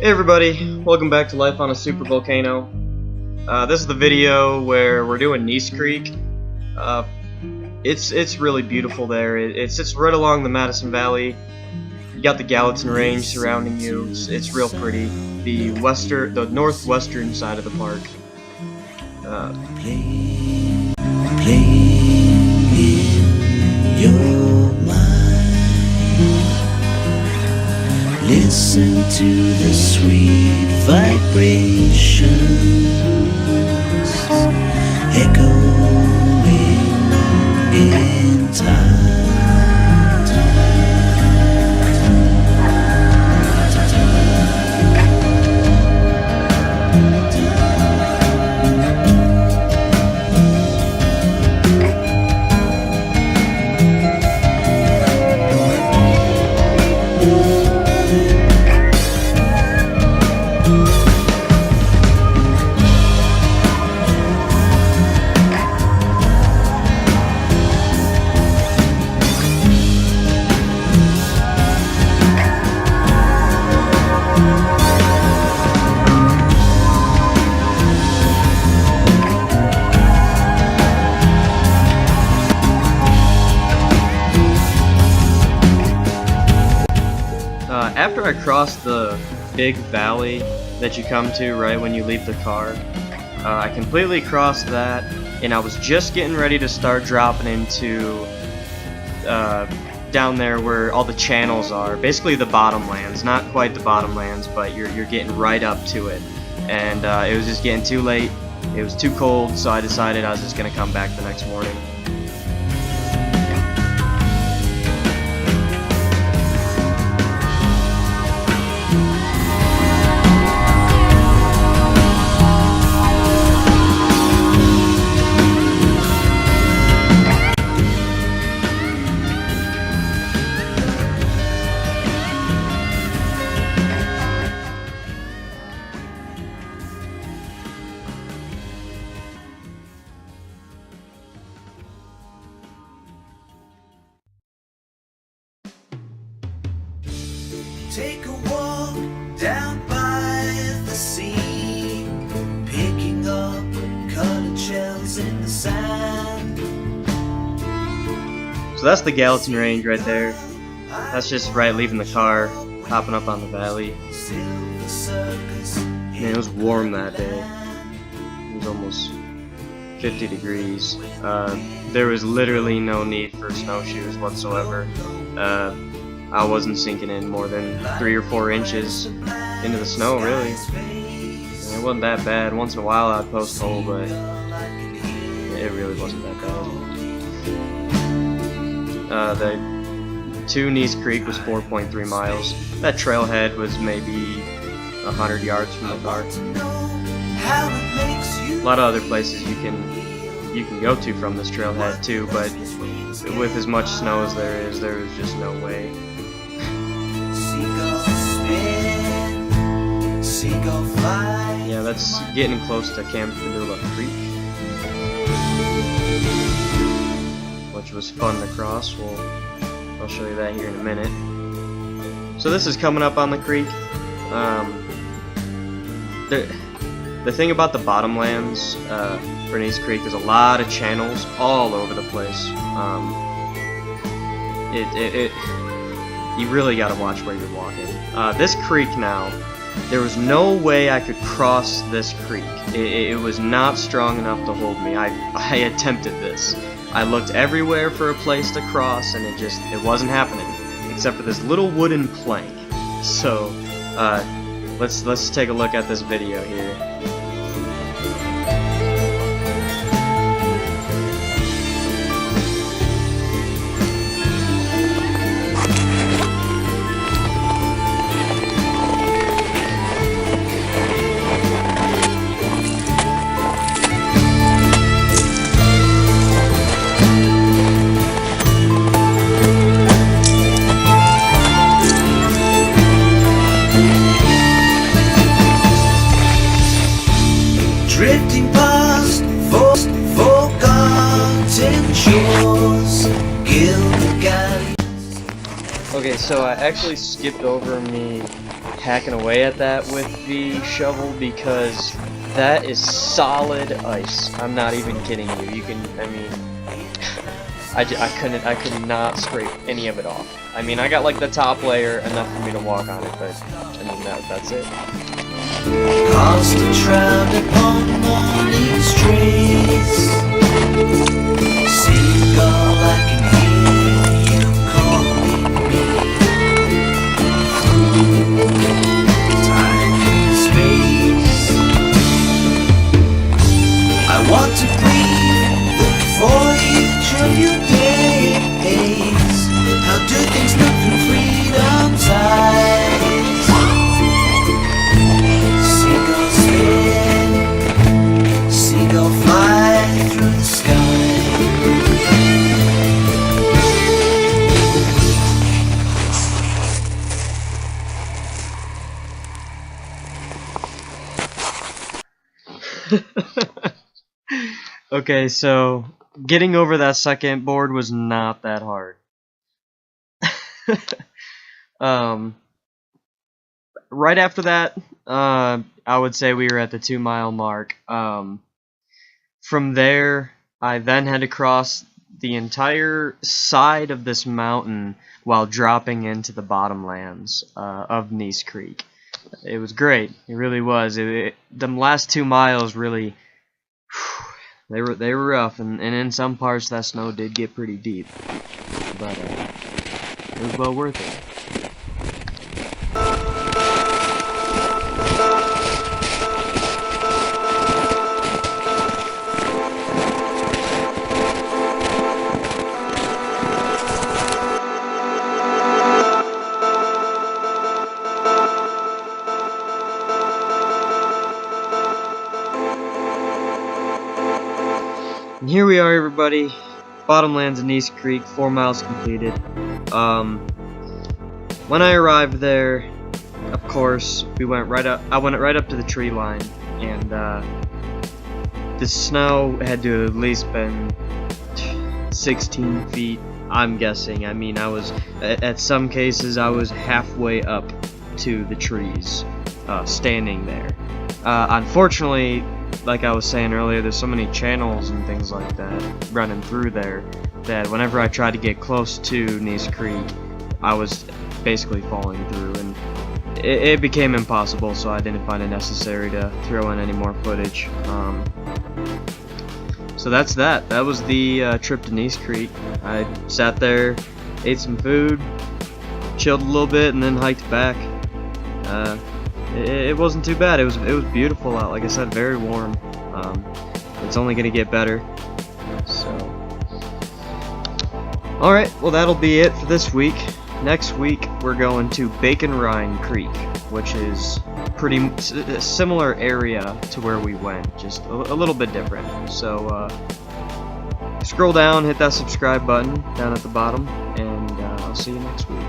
Hey everybody, welcome back to Life on a Super Volcano. This is the video where we're doing Gneiss Creek. It's really beautiful there. It sits right along the Madison Valley. You got the Gallatin Range surrounding you. It's real pretty. The northwestern side of the park. Listen to the sweet vibrations echoing in time. After I crossed the big valley that you come to right when you leave the car, I completely crossed that, and I was just getting ready to start dropping into down there where all the channels are, basically the bottomlands. Not quite the bottomlands, but you're getting right up to it, and it was just getting too late. It was too cold, so I decided I was just gonna come back the next morning. Take a walk down by the sea, picking up colored shells in the sand. So that's the Gallatin Range right there. That's just right leaving the car, hopping up on the valley. Man, it was warm that day. It was almost 50 degrees. There was literally no need for snowshoes whatsoever. I wasn't sinking in more than 3 or 4 inches into the snow, really. It wasn't that bad. Once in a while I'd post hole, but it really wasn't that bad. The to Gneiss Creek was 4.3 miles. That trailhead was maybe 100 yards from the car. A lot of other places you can go to from this trailhead too, but with as much snow as there was just no way. Yeah, that's getting close to Campanula Creek, which was fun to cross. I'll show you that here in a minute. So this is coming up on the creek. The thing about the bottomlands for Gneiss Creek, there's a lot of channels all over the place. You really got to watch where you're walking. This creek now, there was no way I could cross this creek. It was not strong enough to hold me. I attempted this. I looked everywhere for a place to cross, and it wasn't happening, except for this little wooden plank. So let's take a look at this video here. Drifting past forgotten shores, gilded galleys. Okay, so I actually skipped over me hacking away at that with the shovel because that is solid ice. I'm not even kidding you. You can, I mean, I could not scrape any of it off. I mean, I got like the top layer enough for me to walk on it, but I mean that's it. Cast a shroud upon morning's trees. Seagull, I can hear you calling me. Time and space. I want to breathe the voyage of your days. How do things look through freedom's eyes? Seagull spin, seagull fly through the sky. Okay, so getting over that second board was not that hard. Right after that, I would say we were at the 2-mile mark. From there, I then had to cross the entire side of this mountain while dropping into the bottomlands of Gneiss Creek. It was great. It really was. Them last 2 miles really, they were rough, and in some parts that snow did get pretty deep, but it was well worth it. And here we are, everybody. Bottomlands of Gneiss Creek, 4 miles completed. When I arrived there, of course, we went right up. I went right up to the tree line, and the snow had to have at least been 16 feet. I'm guessing. I mean, I was at some cases I was halfway up to the trees, standing there. Unfortunately, like I was saying earlier, there's so many channels and things like that running through there that whenever I tried to get close to Gneiss Creek, I was basically falling through, and it became impossible, so I didn't find it necessary to throw in any more footage. So that's that. That was the trip to Gneiss Creek. I sat there, ate some food, chilled a little bit, and then hiked back. It wasn't too bad. It was beautiful out. Like I said, very warm. It's only gonna get better. So, all right. Well, that'll be it for this week. Next week we're going to Bacon Rind Creek, which is pretty similar area to where we went, just a little bit different. So scroll down, hit that subscribe button down at the bottom, and I'll see you next week.